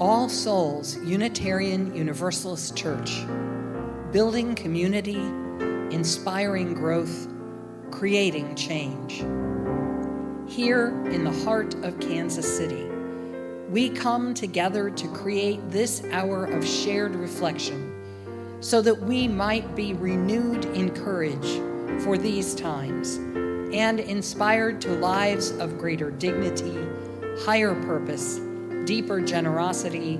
All Souls Unitarian Universalist Church, building community, inspiring growth, creating change. Here in the heart of Kansas City, we come together to create this hour of shared reflection so that we might be renewed in courage for these times and inspired to lives of greater dignity, higher purpose, deeper generosity,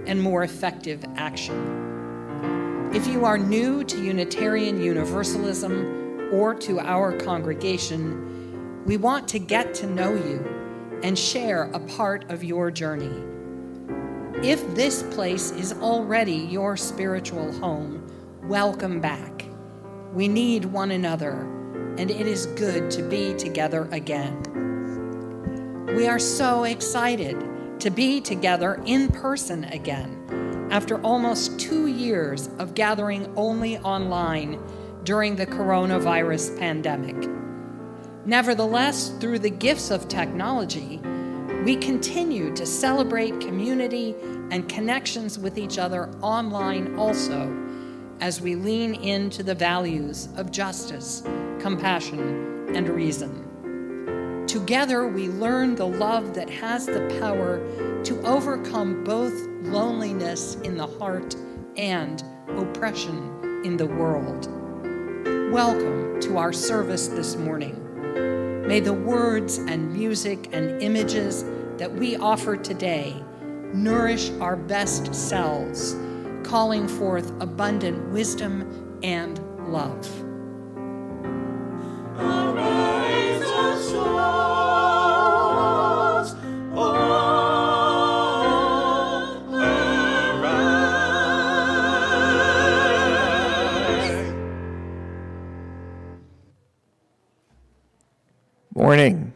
and more effective action. If you are new to Unitarian Universalism or to our congregation, we want to get to know you and share a part of your journey. If this place is already your spiritual home, welcome back. We need one another, and it is good to be together again. We are so excited to be together in person again after almost 2 years of gathering only online during the coronavirus pandemic. Nevertheless, through the gifts of technology, we continue to celebrate community and connections with each other online also, as we lean into the values of justice, compassion, and reason. Together, we learn the love that has the power to overcome both loneliness in the heart and oppression in the world. Welcome to our service this morning. May the words and music and images that we offer today nourish our best selves, calling forth abundant wisdom and love. Arise, O souls, all arise. Morning.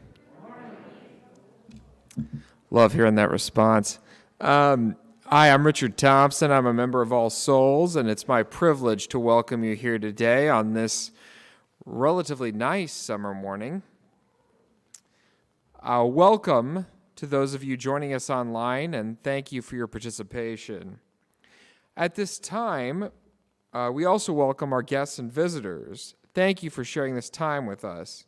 Love hearing that response. Hi, I'm Richard Thompson. I'm a member of All Souls, and it's my privilege to welcome you here today on this relatively nice summer morning. Welcome to those of you joining us online, and thank you for your participation. At this time, we also welcome our guests and visitors. Thank you for sharing this time with us.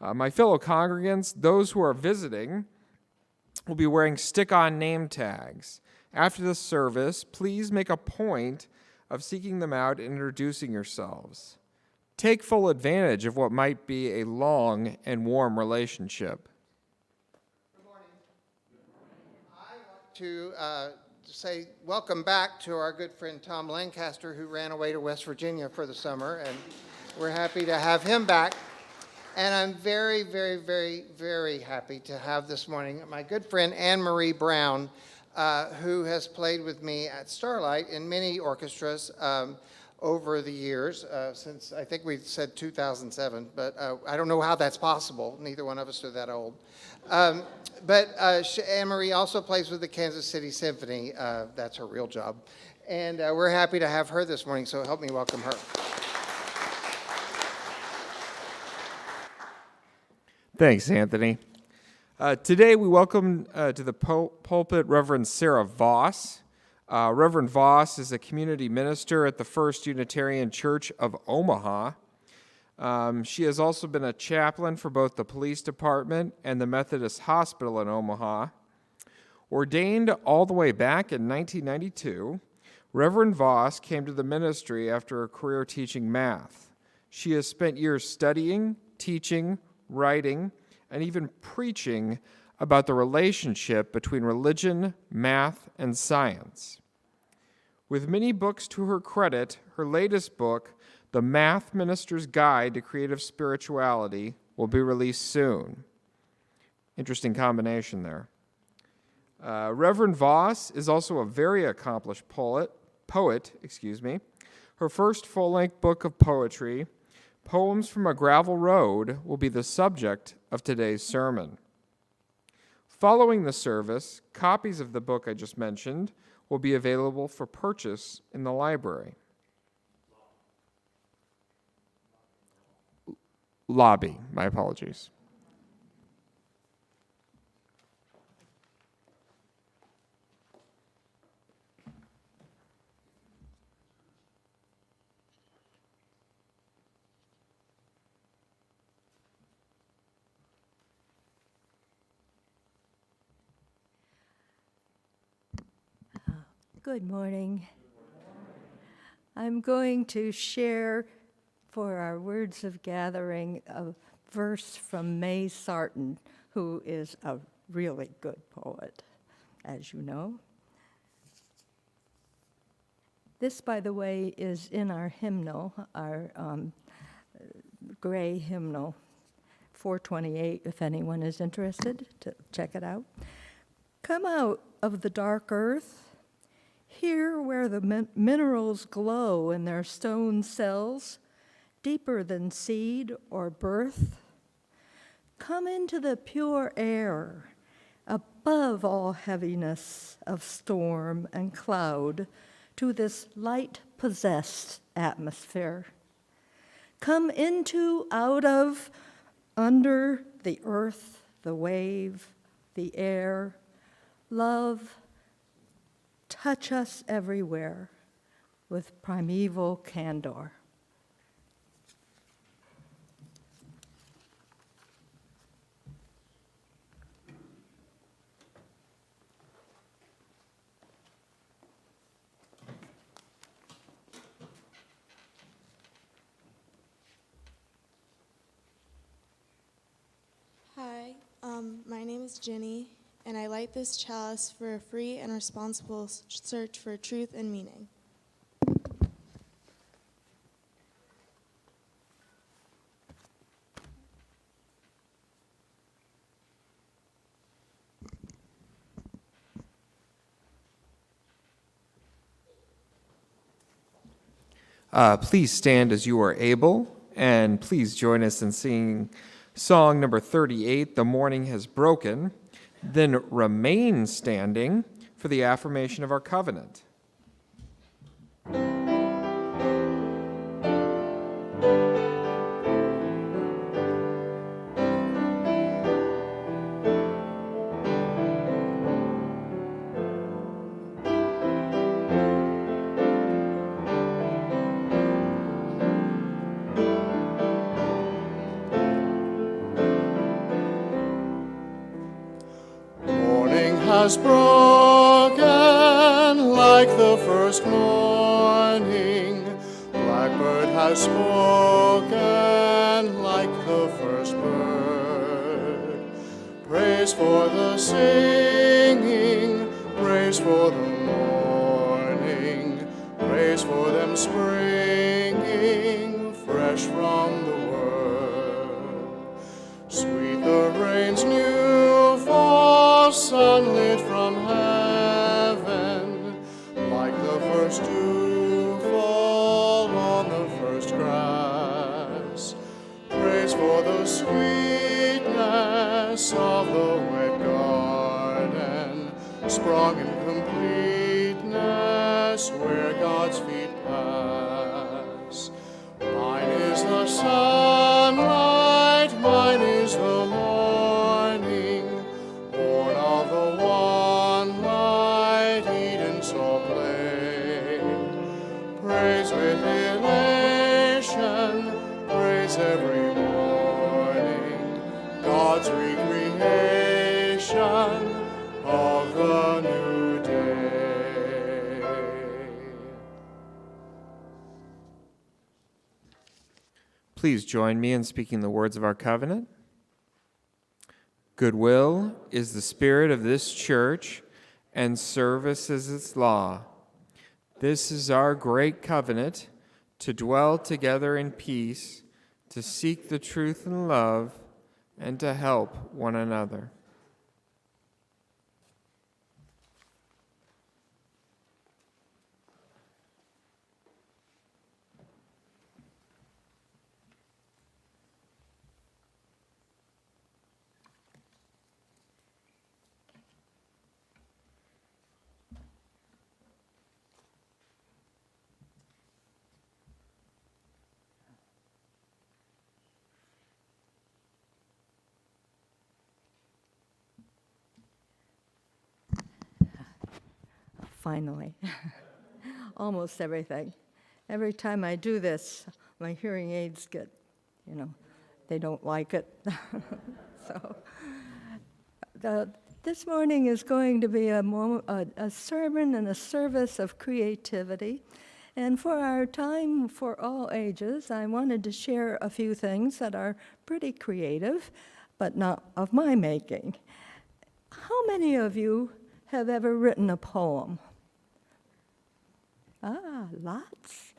My fellow congregants, those who are visiting, will be wearing stick-on name tags. After the service, please make a point of seeking them out and introducing yourselves. Take full advantage of what might be a long and warm relationship. Good morning. I want to say welcome back to our good friend Tom Lancaster, who ran away to West Virginia for the summer, and we're happy to have him back. And I'm very, very, very, very happy to have this morning my good friend Anne-Marie Brown, who has played with me at Starlight in many orchestras over the years, since I think we said 2007, but I don't know how that's possible. Neither one of us are that old. But Anne-Marie also plays with the Kansas City Symphony. That's her real job. And we're happy to have her this morning, so help me welcome her. Thanks, Anthony. Today we welcome to the pulpit Reverend Sarah Voss. Reverend Voss is a community minister at the First Unitarian Church of Omaha. She has also been a chaplain for both the police department and the Methodist Hospital in Omaha. Ordained all the way back in 1992, Reverend Voss came to the ministry after a career teaching math. She has spent years studying, teaching, writing, and even preaching about the relationship between religion, math, and science. With many books to her credit, her latest book, The Math Minister's Guide to Creative Spirituality, will be released soon. Interesting combination there. Reverend Voss is also a very accomplished poet. Her first full-length book of poetry, Poems from a Gravel Road, will be the subject of today's sermon. Following the service, copies of the book I just mentioned will be available for purchase in the library. Lobby, my apologies. Good morning. I'm going to share for our words of gathering a verse from May Sarton, who is a really good poet, as you know. This, by the way, is in our hymnal, our gray hymnal, 428, if anyone is interested to check it out. Come out of the dark earth, here where the minerals glow in their stone cells, deeper than seed or birth. Come into the pure air, above all heaviness of storm and cloud, to this light-possessed atmosphere. Come into, out of, under the earth, the wave, the air. Love, touch us everywhere with primeval candor. Hi, my name is Jenny, and I light this chalice for a free and responsible search for truth and meaning. Please stand as you are able, and please join us in singing song number 38, The Morning Has Broken. Then remain standing for the affirmation of our covenant. Has broken like the first morning. Blackbird has spoken like the first bird. Praise for the singing, praise for the morning, praise for them springing fresh from the word. Sweet the rain's new fall, sunlit from heaven, like the first dew fall on the first grass. Praise for the sweetness of the wet garden, sprung in completeness where God's feet pass. Mine is the sunlight, mine is the morning, born of the one light Eden saw play. Praise with elation, praise every morning, God's recreation of the new day. Please join me in speaking the words of our covenant. Goodwill is the spirit of this church, and service is its law. This is our great covenant, to dwell together in peace, to seek the truth in love, and to help one another. Finally. Almost everything. Every time I do this, my hearing aids get, they don't like it. So This morning is going to be a sermon and a service of creativity. And for our time for all ages, I wanted to share a few things that are pretty creative, but not of my making. How many of you have ever written a poem? Lots.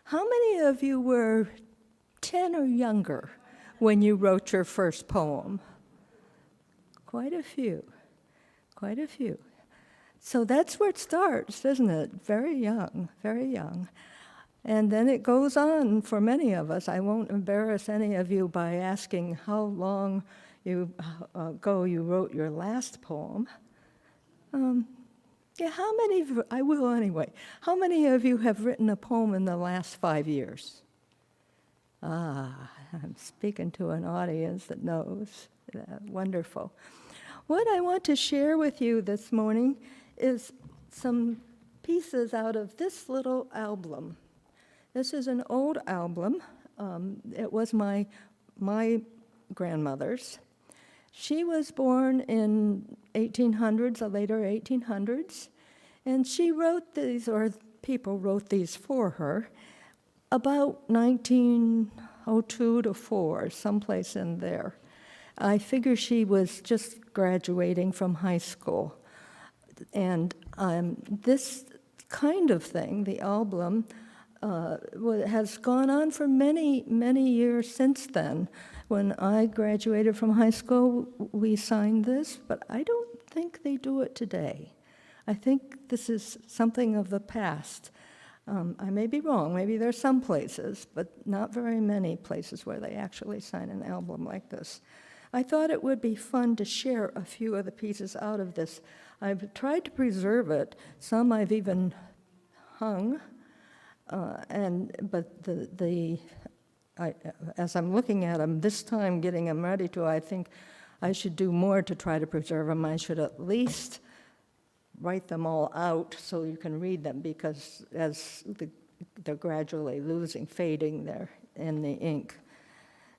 How many of you were 10 or younger when you wrote your first poem? Quite a few. Quite a few. So that's where it starts, isn't it? Very young, very young. And then it goes on for many of us. I won't embarrass any of you by asking how long ago you wrote your last poem. How many, I will anyway. How many of you have written a poem in the last 5 years? I'm speaking to an audience that knows. Wonderful. What I want to share with you this morning is some pieces out of this little album. This is an old album. It was my grandmother's. She was born in 1800s, the later 1800s, and she wrote these, or people wrote these for her, about 1902 to 4, someplace in there. I figure she was just graduating from high school. And this kind of thing, the album, has gone on for many, many years since then. When I graduated from high school, we signed this, but I don't think they do it today. I think this is something of the past. I may be wrong. Maybe there's some places, but not very many places where they actually sign an album like this. I thought it would be fun to share a few of the pieces out of this. I've tried to preserve it. Some I've even hung, but as I'm looking at them this time, getting them ready I think I should do more to try to preserve them. I should at least write them all out so you can read them, because as they're gradually fading there in the ink.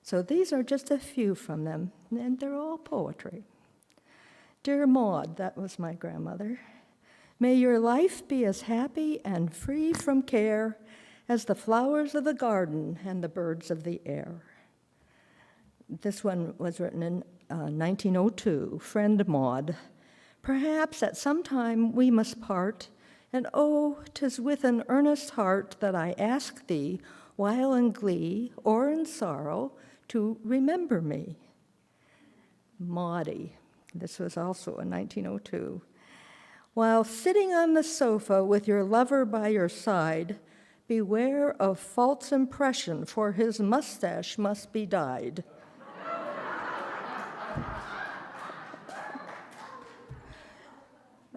So these are just a few from them, and they're all poetry. Dear Maud, that was my grandmother, may your life be as happy and free from care as the flowers of the garden and the birds of the air. This one was written in 1902. Friend Maud, perhaps at some time we must part, and oh, 'tis with an earnest heart that I ask thee, while in glee or in sorrow, to remember me. Maudie, this was also in 1902. While sitting on the sofa with your lover by your side, beware of false impression, for his mustache must be dyed.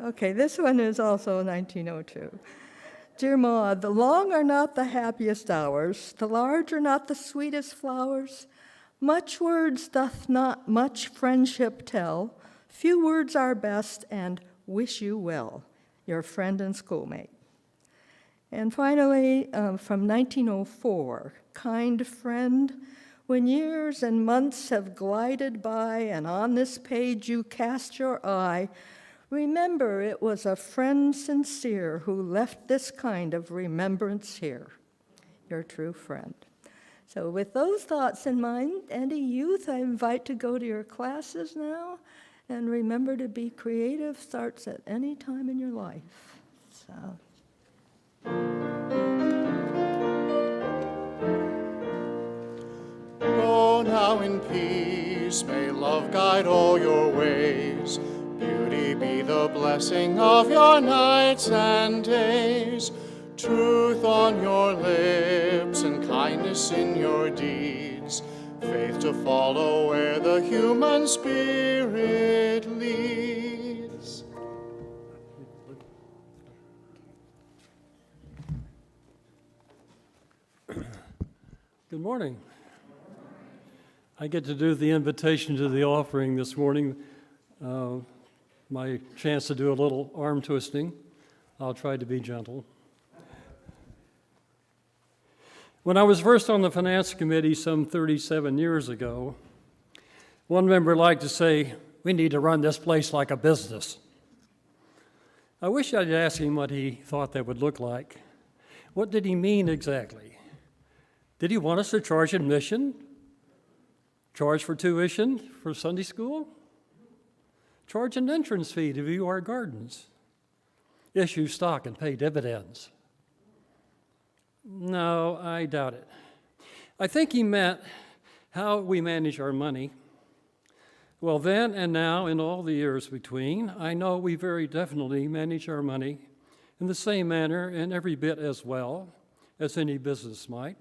Okay, this one is also 1902. Dear Maud, the long are not the happiest hours, the large are not the sweetest flowers. Much words doth not much friendship tell, few words are best, and wish you well, your friend and schoolmate. And finally, from 1904, kind friend, when years and months have glided by and on this page you cast your eye, remember it was a friend sincere who left this kind of remembrance here, your true friend. So with those thoughts in mind, any youth I invite to go to your classes now, and remember to be creative starts at any time in your life. So. Go now in peace, may love guide all your ways. Beauty be the blessing of your nights and days. Truth on your lips and kindness in your deeds. Faith to follow where the human spirit leads. Good morning. I get to do the invitation to the offering this morning. My chance to do a little arm twisting. I'll try to be gentle. When I was first on the Finance Committee some 37 years ago, one member liked to say, We need to run this place like a business. I wish I'd asked him what he thought that would look like. What did he mean exactly? Did he want us to charge admission? Charge for tuition for Sunday school? Charge an entrance fee to view our gardens? Issue stock and pay dividends? No, I doubt it. I think he meant how we manage our money. Well, then and now, in all the years between, I know we very definitely manage our money in the same manner and every bit as well as any business might.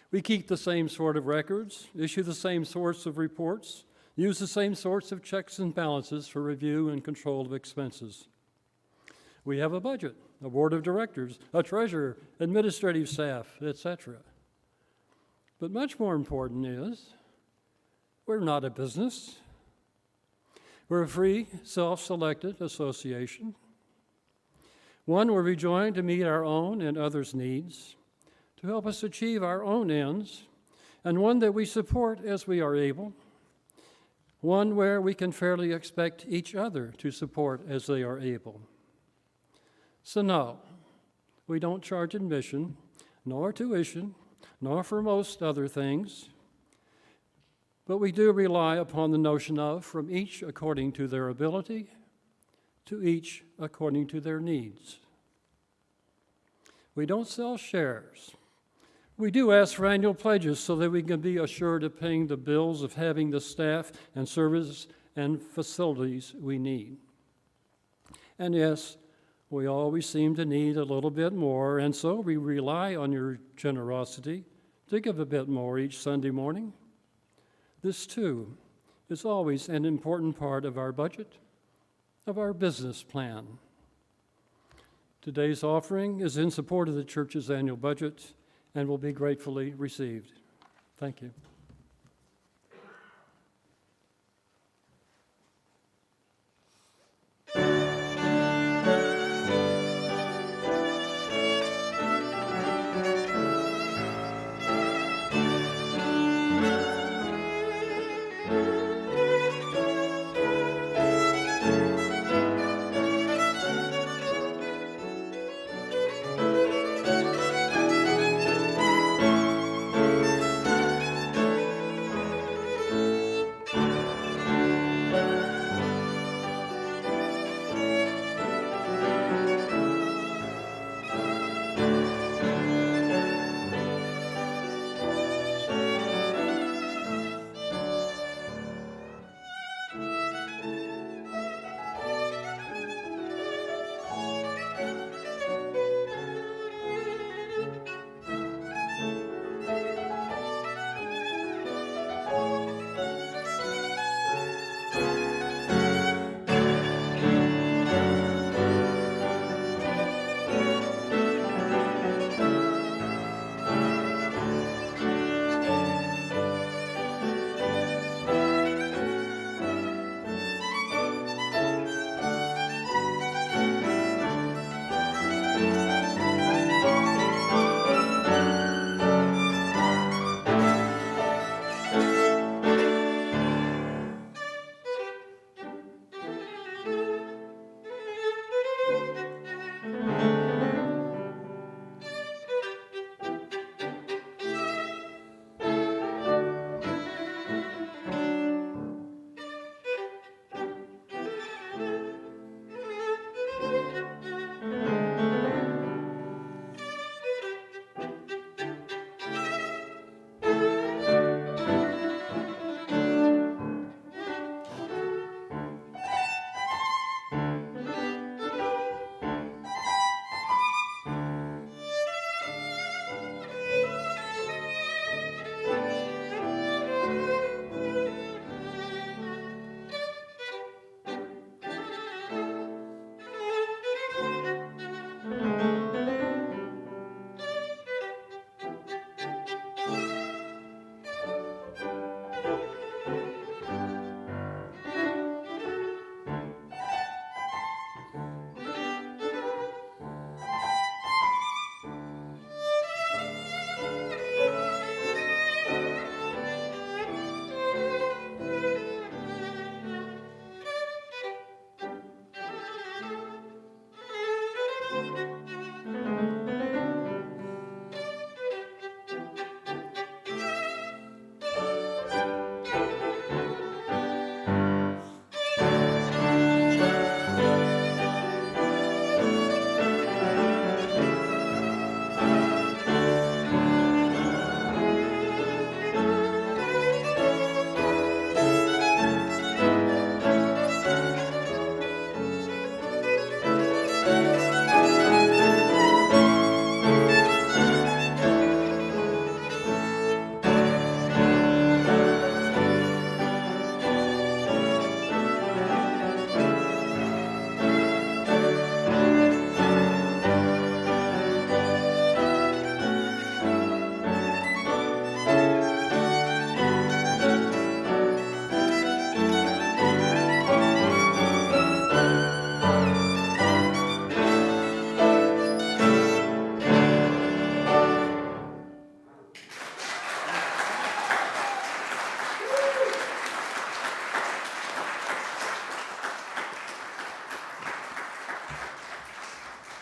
We keep the same sort of records, issue the same sorts of reports, use the same sorts of checks and balances for review and control of expenses. We have a budget, a board of directors, a treasurer, administrative staff, etc. But much more important is, we're not a business. We're a free, self-selected association, one where we join to meet our own and others' needs, to help us achieve our own ends, and one that we support as we are able, one where we can fairly expect each other to support as they are able. So no, we don't charge admission, nor tuition, nor for most other things, but we do rely upon the notion of from each according to their ability, to each according to their needs. We don't sell shares. We do ask for annual pledges so that we can be assured of paying the bills of having the staff and service and facilities we need. And yes, we always seem to need a little bit more, and so we rely on your generosity to give a bit more each Sunday morning. This, too, is always an important part of our budget, of our business plan. Today's offering is in support of the church's annual budget and will be gratefully received. Thank you.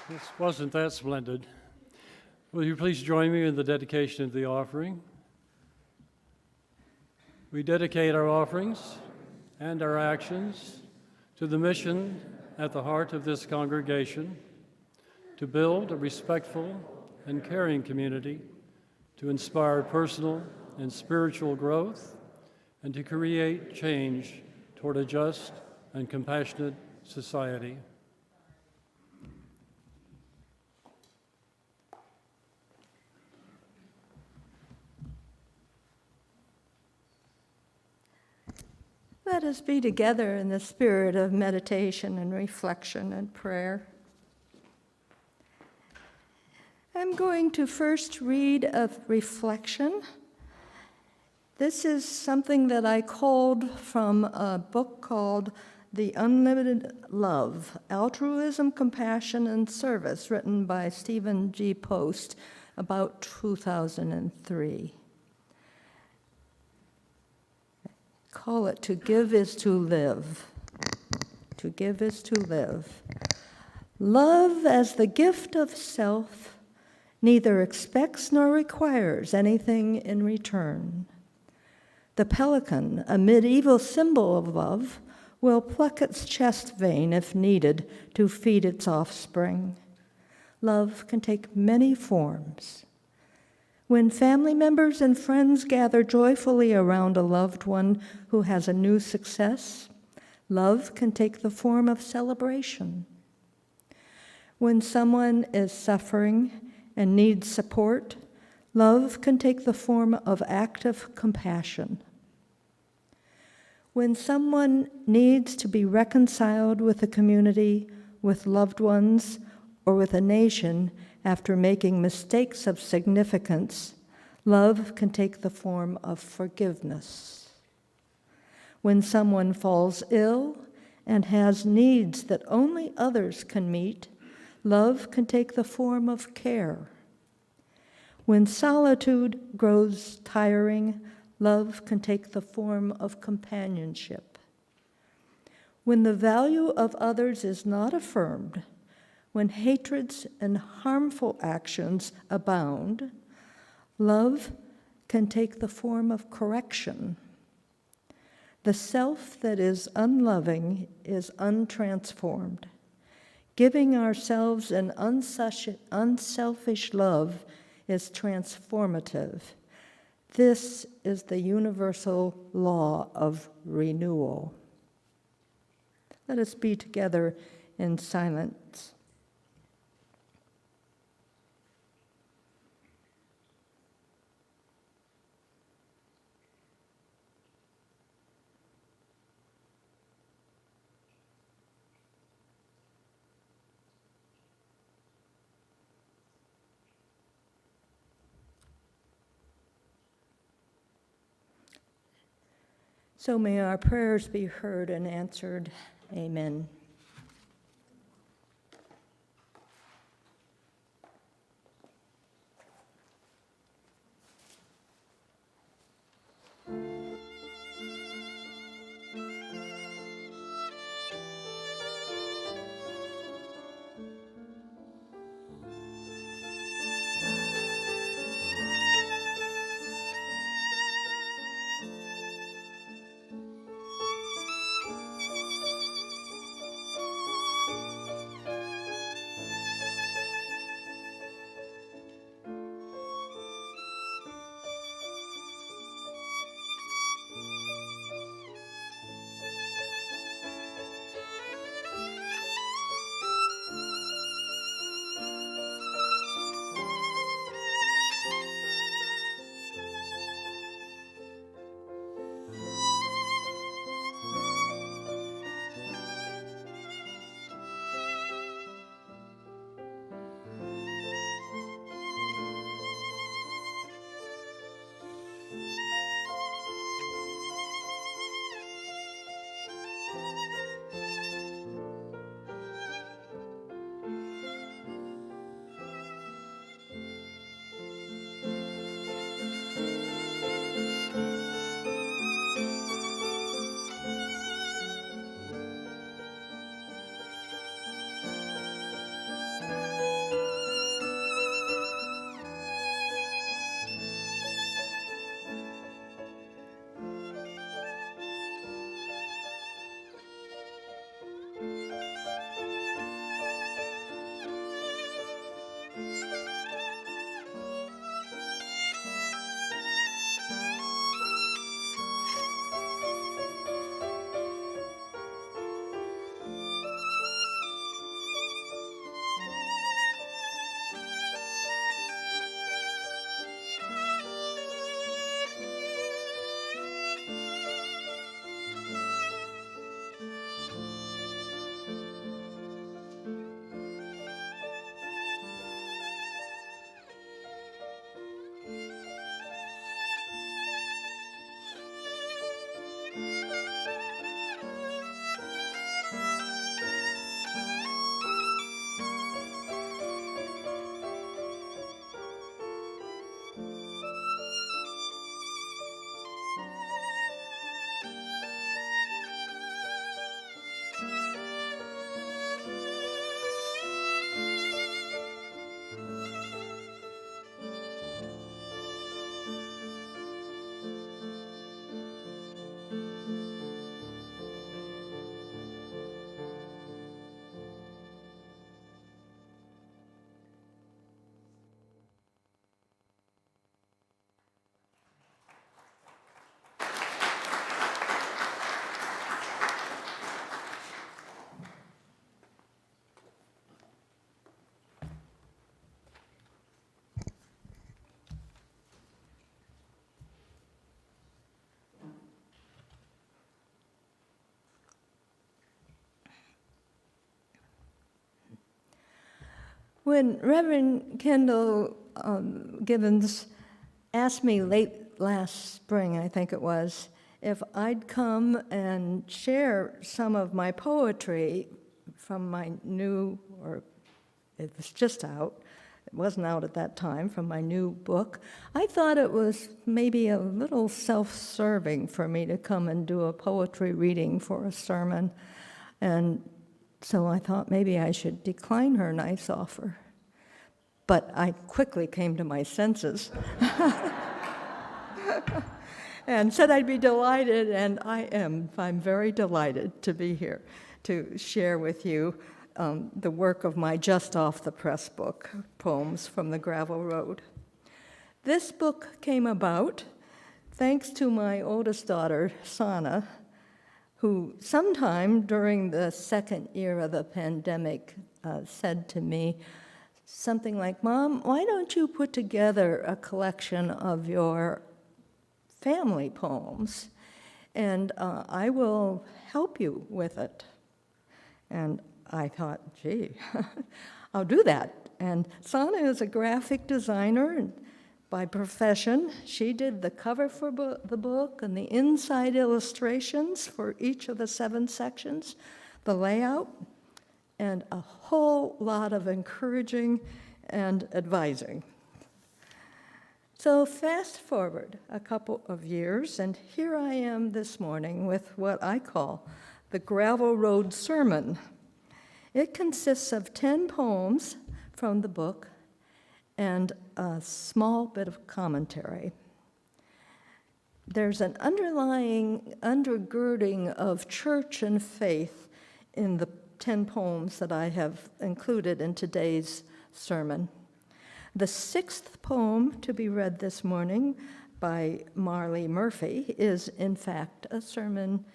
This wasn't that splendid. Will you please join me in the dedication of the offering? We dedicate our offerings and our actions to the mission at the heart of this congregation, to build a respectful and caring community, to inspire personal and spiritual growth, and to create change toward a just and compassionate society. Let us be together in the spirit of meditation and reflection and prayer. I'm going to first read a reflection. This is something that I culled from a book called The Unlimited Love, Altruism, Compassion, and Service, written by Stephen G. Post about 2003. Call it To Give is to Live. To give is to live. Love as the gift of self neither expects nor requires anything in return. The pelican, a medieval symbol of love, will pluck its chest vein if needed to feed its offspring. Love can take many forms. When family members and friends gather joyfully around a loved one who has a new success, love can take the form of celebration. When someone is suffering and needs support, love can take the form of active compassion. When someone needs to be reconciled with a community, with loved ones, or with a nation after making mistakes of significance, love can take the form of forgiveness. When someone falls ill and has needs that only others can meet, love can take the form of care. When solitude grows tiring, love can take the form of companionship. When the value of others is not affirmed, when hatreds and harmful actions abound, love can take the form of correction. The self that is unloving is untransformed. Giving ourselves an unselfish love is transformative. This is the universal law of renewal. Let us be together in silence. So may our prayers be heard and answered. Amen. When Reverend Kendall Gibbons asked me late last spring, I think it was, if I'd come and share some of my poetry from my new, or it was just out, it wasn't out at that time, from my new book, I thought it was maybe a little self-serving for me to come and do a poetry reading for a sermon. And so I thought maybe I should decline her nice offer. But I quickly came to my senses and said I'd be delighted, and I am. I'm very delighted to be here to share with you the work of my just-off-the-press book, Poems from the Gravel Road. This book came about thanks to my oldest daughter, Sana, who sometime during the second year of the pandemic said to me something like, "Mom, why don't you put together a collection of your family poems, and I will help you with it." And I thought, gee, I'll do that. And Sana is a graphic designer and by profession. She did the cover for the book and the inside illustrations for each of the 7 sections, the layout, and a whole lot of encouraging and advising. So fast forward a couple of years, and here I am this morning with what I call the Gravel Road Sermon. It consists of 10 poems from the book and a small bit of commentary. There's an underlying undergirding of church and faith in the 10 poems that I have included in today's sermon. The 6th poem to be read this morning by Marley Murphy is, in fact, a sermon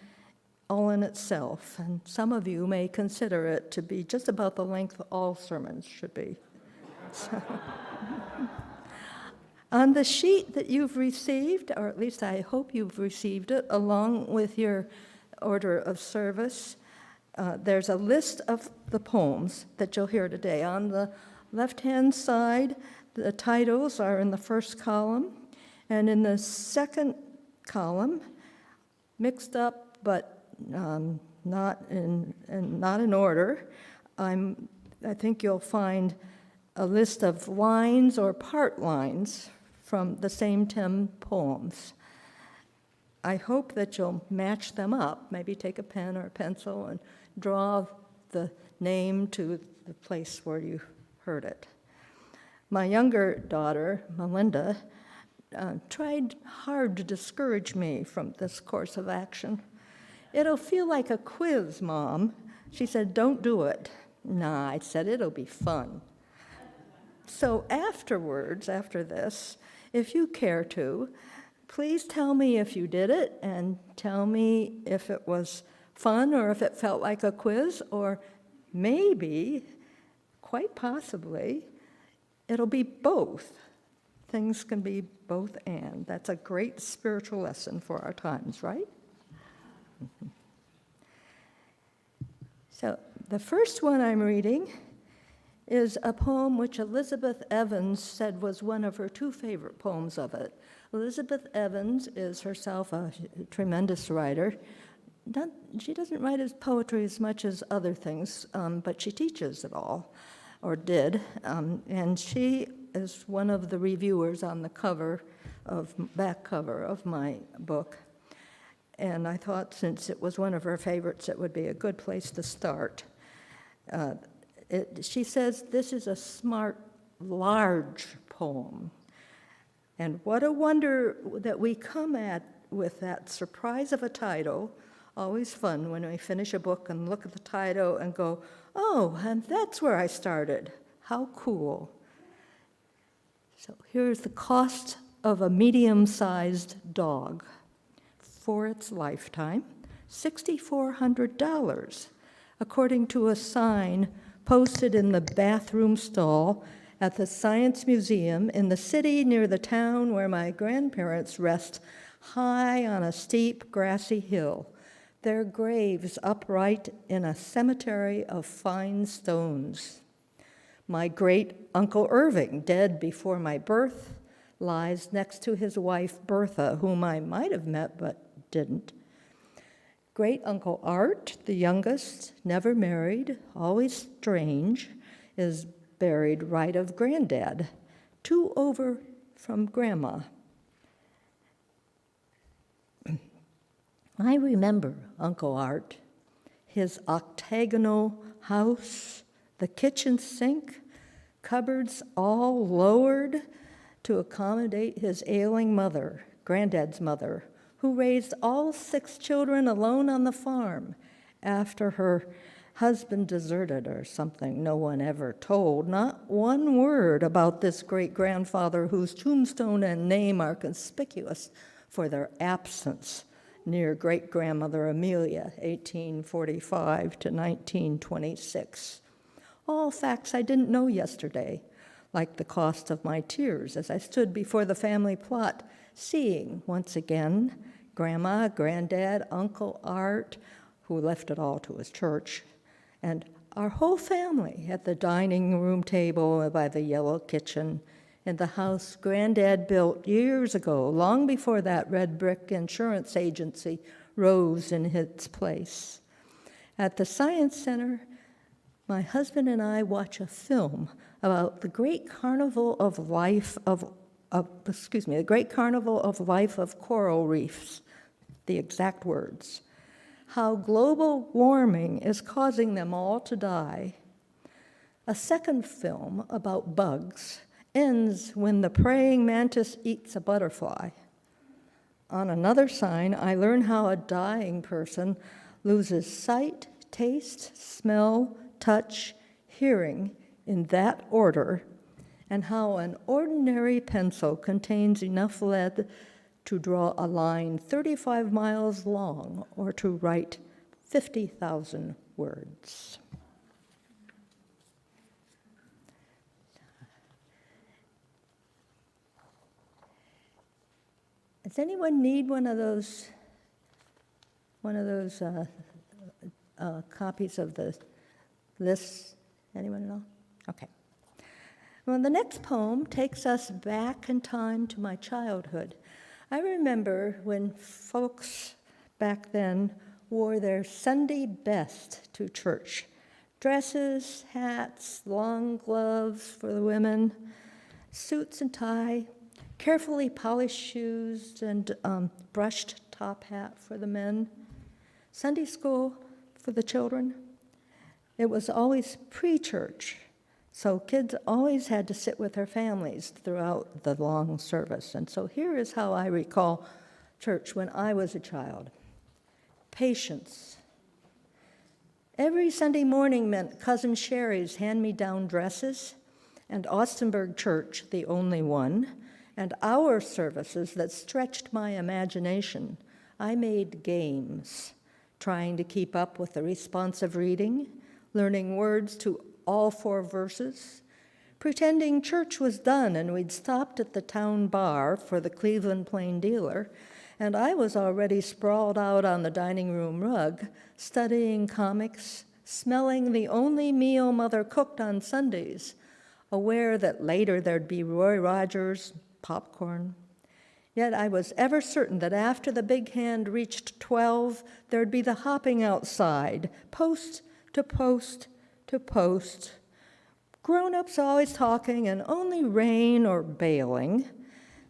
all in itself, and some of you may consider it to be just about the length all sermons should be. So, on the sheet that you've received, or at least I hope you've received it, along with your order of service, there's a list of the poems that you'll hear today. On the left-hand side, the titles are in the first column, and in the second column, mixed up but not in order, I think you'll find a list of lines or part lines from the same 10 poems. I hope that you'll match them up, maybe take a pen or a pencil and draw the name to the place where you heard it. My younger daughter, Melinda, tried hard to discourage me from this course of action. "It'll feel like a quiz, Mom." She said, "Don't do it." "Nah," I said, "it'll be fun." So afterwards, after this, if you care to, please tell me if you did it and tell me if it was fun or if it felt like a quiz, or maybe, quite possibly, it'll be both. Things can be both and. That's a great spiritual lesson for our times, right? So the first one I'm reading is a poem which Elizabeth Evans said was one of her 2 favorite poems of it. Elizabeth Evans is herself a tremendous writer. She doesn't write as poetry as much as other things, but she teaches it all, or did, and she is one of the reviewers on the back cover of my book. And I thought since it was one of her favorites, it would be a good place to start. She says, "This is a smart, large poem. And what a wonder that we come at with that surprise of a title. Always fun when we finish a book and look at the title and go, oh, and that's where I started. How cool." So here's the cost of a medium-sized dog. For its lifetime, $6,400, according to a sign posted in the bathroom stall at the Science Museum in the city near the town where my grandparents rest, high on a steep, grassy hill, their graves upright in a cemetery of fine stones. My great Uncle Irving, dead before my birth, lies next to his wife Bertha, whom I might have met but didn't. Great Uncle Art, the youngest, never married, always strange, is buried right of Granddad, 2 over from Grandma. I remember Uncle Art, his octagonal house, the kitchen sink, cupboards all lowered to accommodate his ailing mother, Granddad's mother, who raised all 6 children alone on the farm after her husband deserted or something no one ever told. Not one word about this great-grandfather whose tombstone and name are conspicuous for their absence near great-grandmother Amelia, 1845 to 1926. All facts I didn't know yesterday, like the cost of my tears as I stood before the family plot, seeing, once again, Grandma, Granddad, Uncle Art, who left it all to his church, and our whole family at the dining room table by the yellow kitchen in the house Granddad built years ago, long before that red brick insurance agency rose in its place. At the Science Center, my husband and I watch a film about the great carnival of life the great carnival of life of coral reefs, the exact words. How global warming is causing them all to die. A second film about bugs ends when the praying mantis eats a butterfly. On another sign, I learn how a dying person loses sight, taste, smell, touch, hearing in that order, and how an ordinary pencil contains enough lead to draw a line 35 miles long or to write 50,000 words. Does anyone need one of those copies of the list? Anyone at all? Okay. Well, the next poem takes us back in time to my childhood. I remember when folks back then wore their Sunday best to church. Dresses, hats, long gloves for the women, suits and tie, carefully polished shoes, and brushed top hat for the men. Sunday school for the children. It was always pre-church, so kids always had to sit with their families throughout the long service. And so here is how I recall church when I was a child. Patience. Every Sunday morning meant Cousin Sherry's hand-me-down dresses, and Austenburg Church, the only one, and our services that stretched my imagination. I made games, trying to keep up with the responsive reading, learning words to all 4 verses, pretending church was done and we'd stopped at the town bar for the Cleveland Plain Dealer, and I was already sprawled out on the dining room rug, studying comics, smelling the only meal Mother cooked on Sundays, aware that later there'd be Roy Rogers, popcorn. Yet I was ever certain that after the big hand reached 12, there'd be the hopping outside, post to post to post. Grown-ups always talking, and only rain or bailing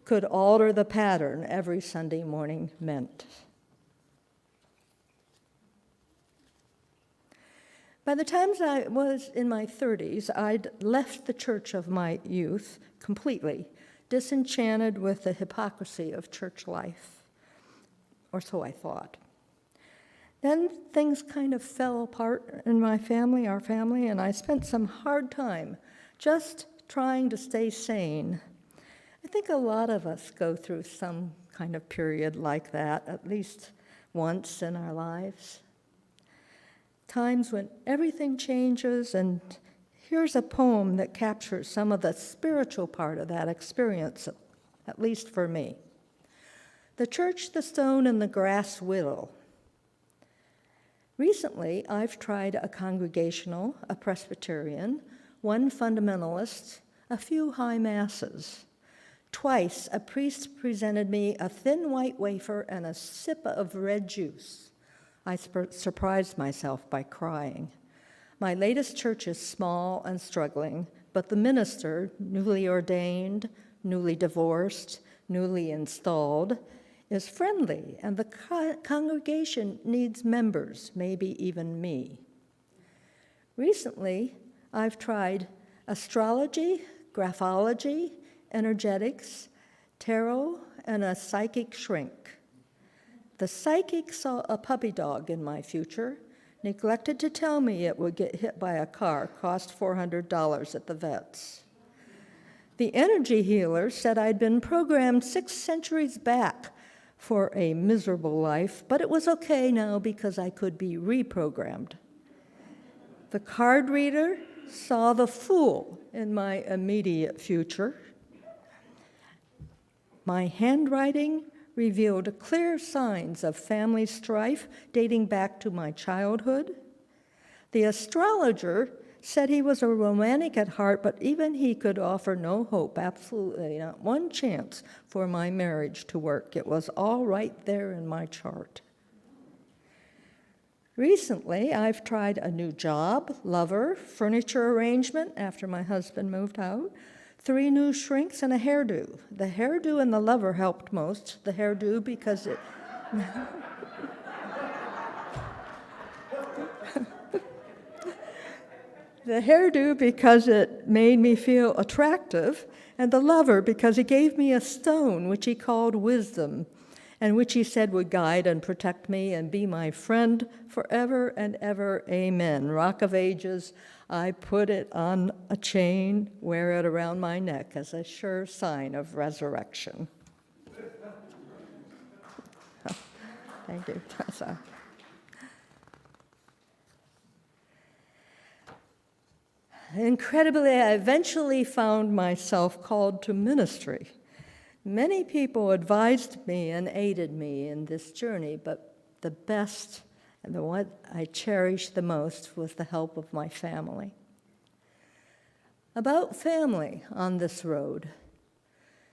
could alter the pattern every Sunday morning meant. By the time I was in my 30s, I'd left the church of my youth completely, disenchanted with the hypocrisy of church life, or so I thought. Then things kind of fell apart in my family, our family, and I spent some hard time just trying to stay sane. I think a lot of us go through some kind of period like that, at least once in our lives. Times when everything changes, and here's a poem that captures some of the spiritual part of that experience, at least for me. The Church, the Stone, and the Grass Widow. Recently, I've tried a Congregational, a Presbyterian, one fundamentalist, a few high masses. Twice, a priest presented me a thin white wafer and a sip of red juice. I surprised myself by crying. My latest church is small and struggling, but the minister, newly ordained, newly divorced, newly installed, is friendly, and the congregation needs members, maybe even me. Recently, I've tried astrology, graphology, energetics, tarot, and a psychic shrink. The psychic saw a puppy dog in my future, neglected to tell me it would get hit by a car, cost $400 at the vet's. The energy healer said I'd been programmed 6 centuries back for a miserable life, but it was okay now because I could be reprogrammed. The card reader saw the fool in my immediate future. My handwriting revealed clear signs of family strife dating back to my childhood. The astrologer said he was a romantic at heart, but even he could offer no hope, absolutely not one chance for my marriage to work. It was all right there in my chart. Recently, I've tried a new job, lover, furniture arrangement after my husband moved out, 3 new shrinks, and a hairdo. The hairdo and the lover helped most. The hairdo because it... The hairdo because it made me feel attractive, and the lover because he gave me a stone which he called wisdom, and which he said would guide and protect me and be my friend forever and ever. Amen. Rock of Ages, I put it on a chain, wear it around my neck as a sure sign of resurrection. Thank you. Incredibly, I eventually found myself called to ministry. Many people advised me and aided me in this journey, but the best and the one I cherished the most was the help of my family. About family on this road.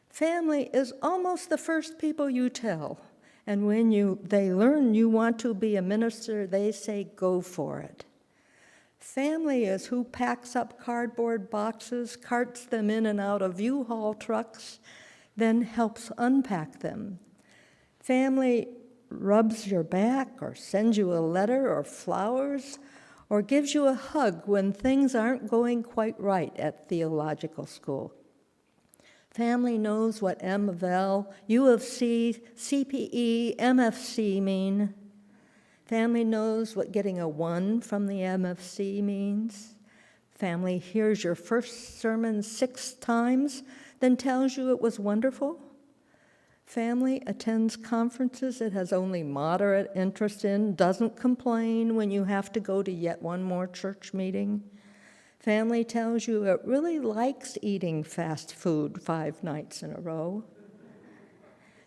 Family is almost the first people you tell, and when they learn you want to be a minister, they say, go for it. Family is who packs up cardboard boxes, carts them in and out of U-Haul trucks, then helps unpack them. Family rubs your back or sends you a letter or flowers or gives you a hug when things aren't going quite right at theological school. Family knows what M of L, U of C, CPE, MFC mean. Family knows what getting a 1 from the MFC means. Family hears your first sermon 6 times, then tells you it was wonderful. Family attends conferences it has only moderate interest in, doesn't complain when you have to go to yet one more church meeting. Family tells you it really likes eating fast food 5 nights in a row.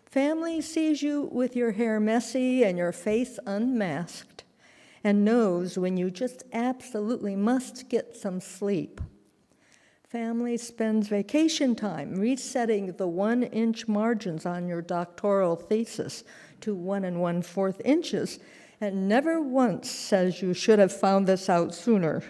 Family sees you with your hair messy and your face unmasked and knows when you just absolutely must get some sleep. Family spends vacation time resetting the 1-inch margins on your doctoral thesis to 1 1/4 inches and never once says you should have found this out sooner.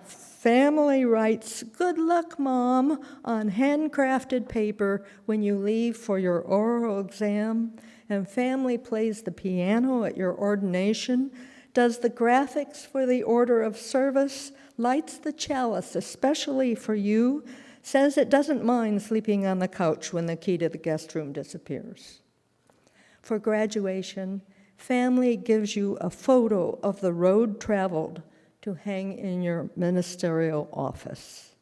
Family writes, "Good luck, Mom," on handcrafted paper when you leave for your oral exam, and family plays the piano at your ordination, does the graphics for the order of service, lights the chalice especially for you, says it doesn't mind sleeping on the couch when the key to the guest room disappears. For graduation, family gives you a photo of the road traveled to hang in your ministerial office.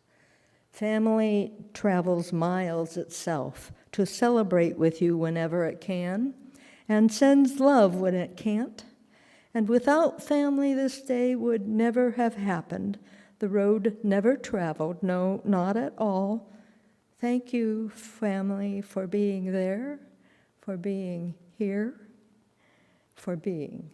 Family travels miles itself to celebrate with you whenever it can, and sends love when it can't. And without family, this day would never have happened. The road never traveled, no, not at all. Thank you, family, for being there, for being here, for being.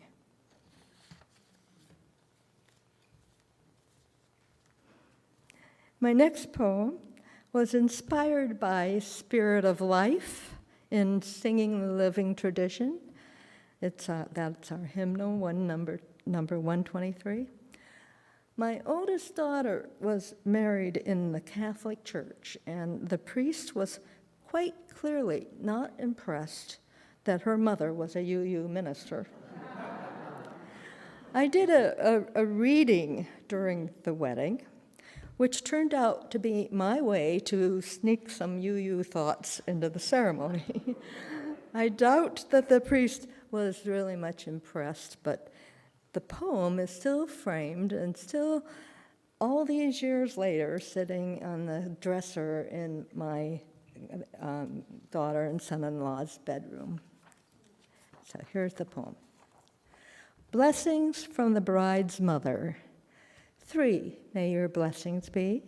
My next poem was inspired by Spirit of Life in Singing the Living Tradition. That's our hymnal, number 123. My oldest daughter was married in the Catholic Church, and the priest was quite clearly not impressed that her mother was a UU minister. I did a reading during the wedding, which turned out to be my way to sneak some UU thoughts into the ceremony. I doubt that the priest was really much impressed, but the poem is still framed and still, all these years later, sitting on the dresser in my daughter and son-in-law's bedroom. So here's the poem. Blessings from the bride's mother. 3 may your blessings be.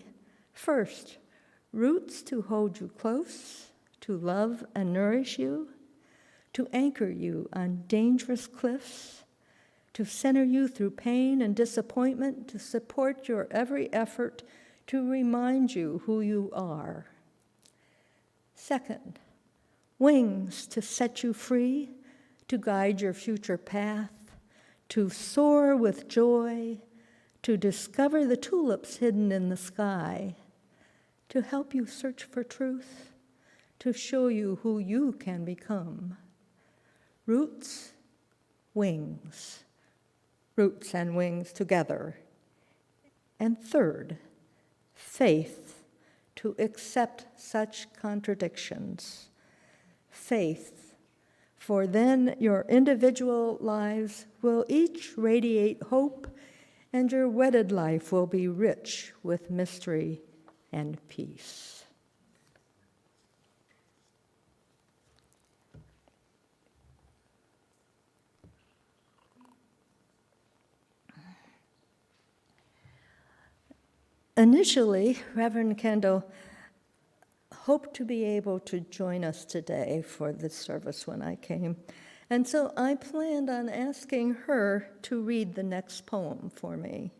First, roots to hold you close, to love and nourish you, to anchor you on dangerous cliffs, to center you through pain and disappointment, to support your every effort, to remind you who you are. Second, wings to set you free, to guide your future path, to soar with joy, to discover the tulips hidden in the sky, to help you search for truth, to show you who you can become. Roots, wings, roots and wings together. And third, faith to accept such contradictions. Faith, for then your individual lives will each radiate hope, and your wedded life will be rich with mystery and peace. Initially, Reverend Kendall hoped to be able to join us today for this service when I came. And so I planned on asking her to read the next poem for me.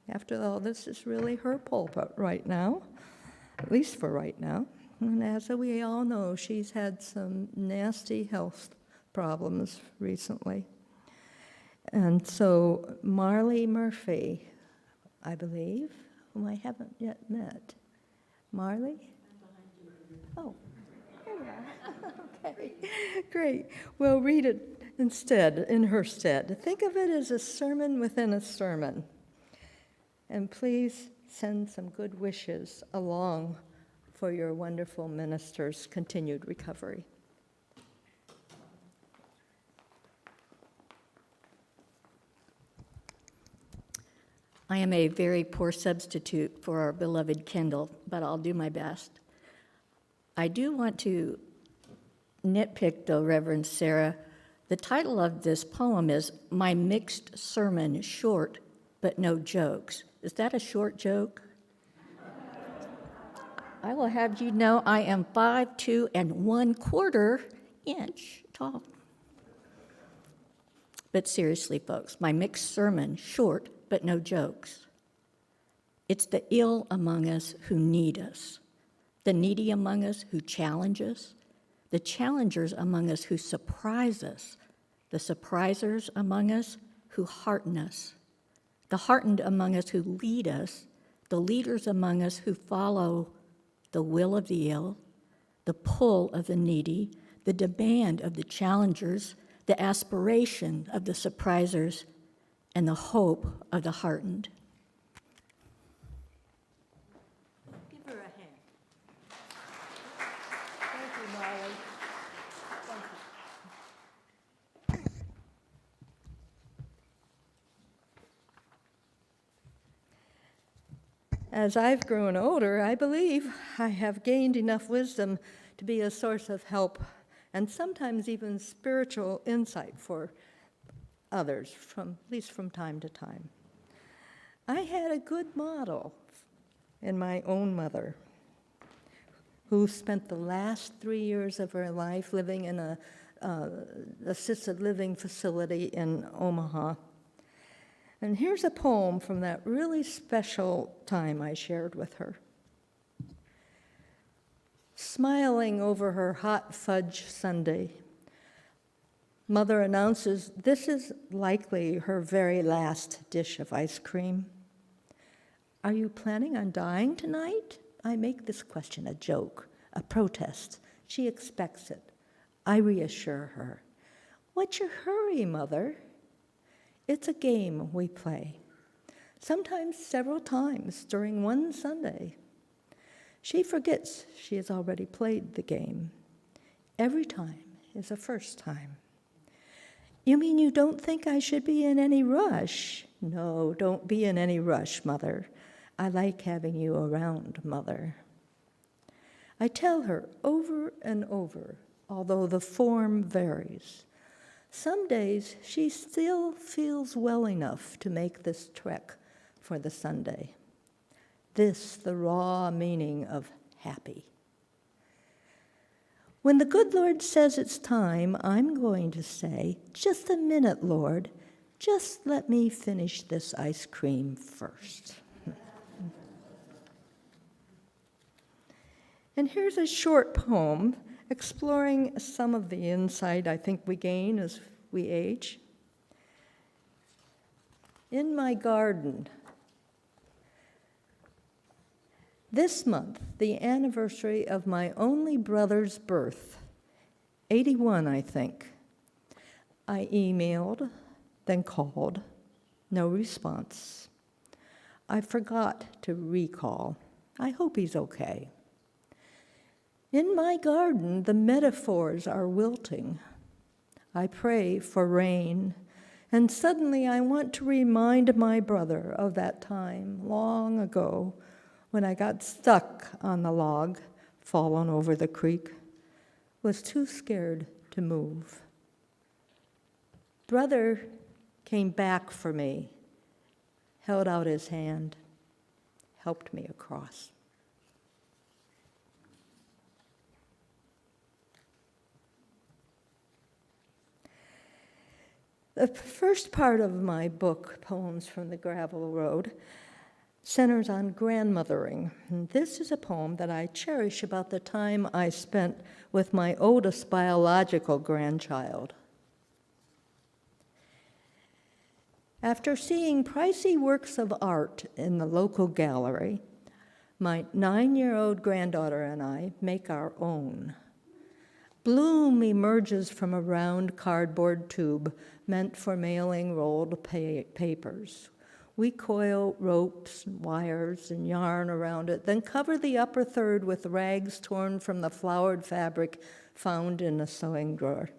After all, this is really her pulpit right now, at least for right now. And as we all know, she's had some nasty health problems recently. And so Marley Murphy, I believe, whom I haven't yet met. Marley? Oh. Okay, great. Well, read it instead, in her stead. Think of it as a sermon within a sermon. And please send some good wishes along for your wonderful minister's continued recovery. I am a very poor substitute for our beloved Kendall, but I'll do my best. I do want to nitpick, though, Reverend Sarah. The title of this poem is My Mixed Sermon, Short But No Jokes. Is that a short joke? I will have you know I am 5'2" and 1/4 inch tall. But seriously, folks, my mixed sermon, short but no jokes. It's the ill among us who need us, the needy among us who challenge us, the challengers among us who surprise us, the surprisers among us who hearten us, the heartened among us who lead us, the leaders among us who follow the will of the ill, the pull of the needy, the demand of the challengers, the aspiration of the surprisers, and the hope of the heartened. Give her a hand. Thank you, Molly. Thank you. As I've grown older, I believe I have gained enough wisdom to be a source of help and sometimes even spiritual insight for others, at least from time to time. I had a good model in my own mother, who spent the last 3 years of her life living in a assisted living facility in Omaha. And here's a poem from that really special time I shared with her. Smiling over her hot fudge sundae, Mother announces this is likely her very last dish of ice cream. Are you planning on dying tonight? I make this question a joke, a protest. She expects it. I reassure her. What's your hurry, Mother? It's a game we play, sometimes several times during one Sunday. She forgets she has already played the game. Every time is a first time. You mean you don't think I should be in any rush? No, don't be in any rush, Mother. I like having you around, Mother. I tell her over and over, although the form varies. Some days she still feels well enough to make this trek for the Sunday. This, the raw meaning of happy. When the good Lord says it's time, I'm going to say, just a minute, Lord, just let me finish this ice cream first. And here's a short poem exploring some of the insight I think we gain as we age. In my garden, this month, the anniversary of my only brother's birth, 81, I think. I emailed, then called, no response. I forgot to recall. I hope he's okay. In my garden, the metaphors are wilting. I pray for rain, and suddenly I want to remind my brother of that time long ago when I got stuck on the log, fallen over the creek, was too scared to move. Brother came back for me, held out his hand, helped me across. The first part of my book, Poems from the Gravel Road, centers on grandmothering. And this is a poem that I cherish about the time I spent with my oldest biological grandchild. After seeing pricey works of art in the local gallery, my 9-year-old granddaughter and I make our own. Bloom emerges from a round cardboard tube meant for mailing rolled papers. We coil ropes, wires, and yarn around it, then cover the upper third with rags torn from the flowered fabric found in a sewing drawer.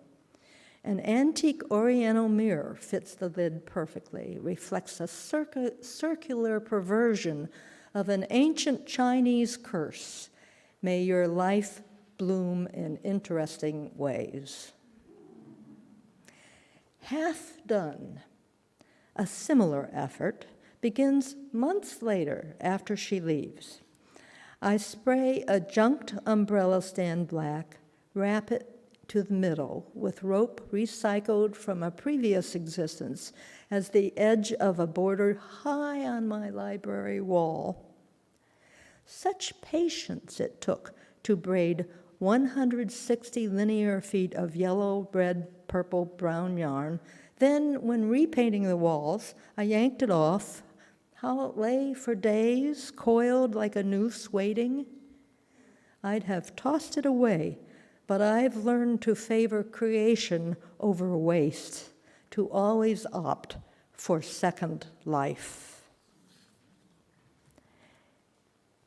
An antique oriental mirror fits the lid perfectly, reflects a circular perversion of an ancient Chinese curse. May your life bloom in interesting ways. Half done, a similar effort begins months later after she leaves. I spray a junked umbrella stand black, wrap it to the middle with rope recycled from a previous existence as the edge of a border high on my library wall. Such patience it took to braid 160 linear feet of yellow, red, purple, brown yarn. Then, when repainting the walls, I yanked it off. How it lay for days, coiled like a noose waiting. I'd have tossed it away, but I've learned to favor creation over waste, to always opt for second life.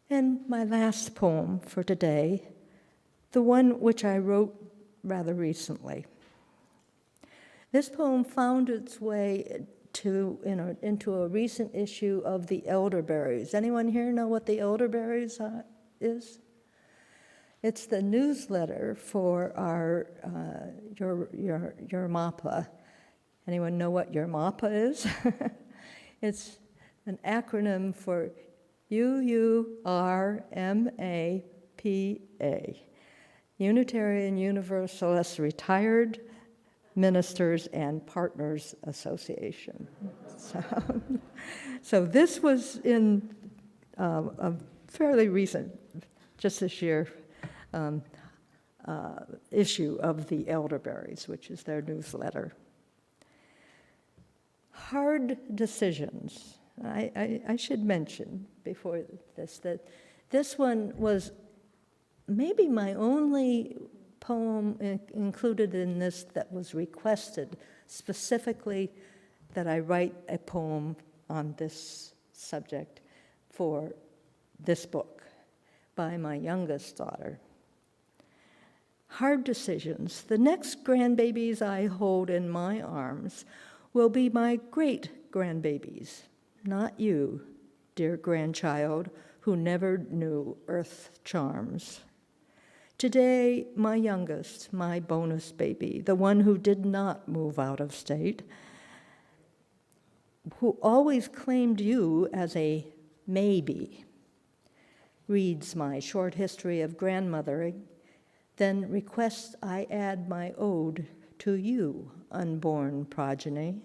And my last poem for today, the one which I wrote rather recently. This poem found its way into a recent issue of the Elderberries. Anyone here know what the Elderberries is? It's the newsletter for our your MAPA. Anyone know what your MAPA is? It's an acronym for UURMAPA, Unitarian Universalist Retired Ministers and Partners Association. So this was in a fairly recent, just this year, issue of the Elderberries, which is their newsletter. Hard decisions. I should mention before this that this one was maybe my only poem included in this that was requested specifically that I write a poem on this subject for this book by my youngest daughter. Hard decisions. The next grandbabies I hold in my arms will be my great-grandbabies, not you, dear grandchild, who never knew earth's charms. Today, my youngest, my bonus baby, the one who did not move out of state, who always claimed you as a maybe, reads my short history of grandmothering, then requests I add my ode to you, unborn progeny,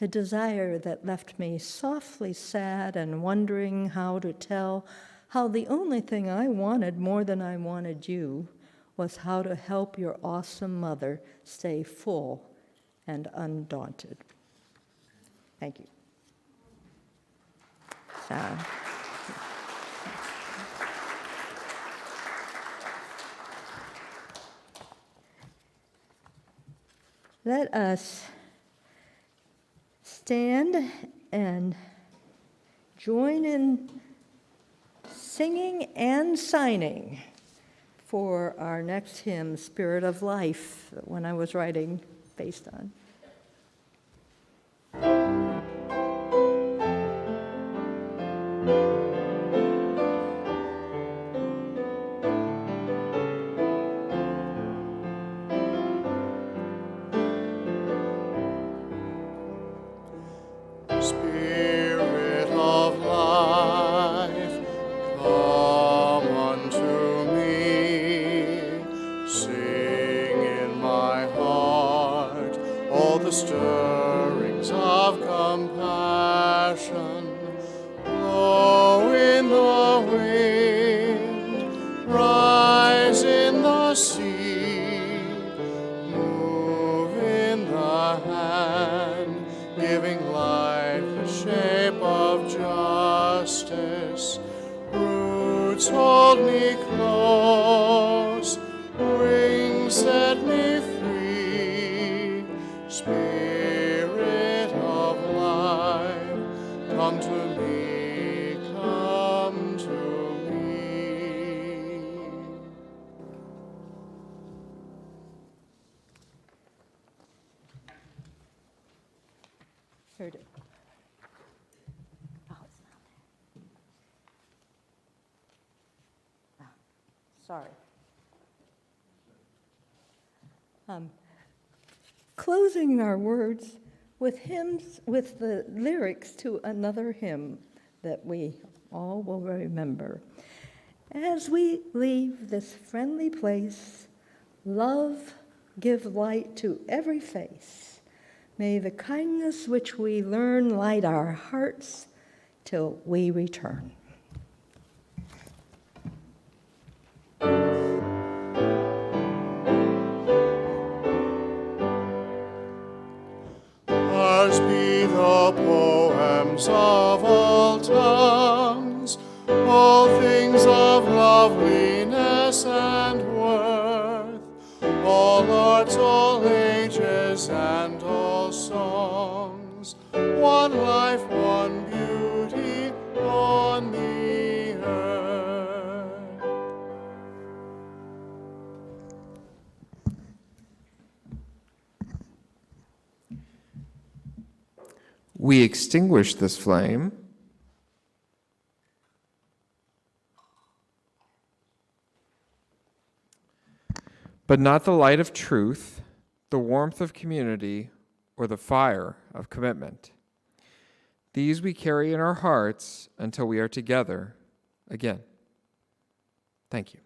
a desire that left me softly sad and wondering how to tell how the only thing I wanted more than I wanted you was how to help your awesome mother stay full and undaunted. Thank you. Let us stand and join in singing and signing for our next hymn, Spirit of Life, the one I was writing based on. Spirit of life, come unto me. Sing in my heart all the stirrings of compassion. Blow in the wind, rise in the sea, move in the hand, giving life the shape of justice. Roots hold me close, wings set me free. Spirit of life, come to me, come to me. Heard it. Oh, it's not there. Sorry. Closing our words with hymns, with the lyrics to another hymn that we all will remember. As we leave this friendly place, love give light to every face. May the kindness which we learn light our hearts till we return. Ours be the poems of all tongues, all things of loveliness and worth, all arts, all ages, and all songs, one life, one beauty on the earth. We extinguish this flame, but not the light of truth, the warmth of community, or the fire of commitment. These we carry in our hearts until we are together again. Thank you.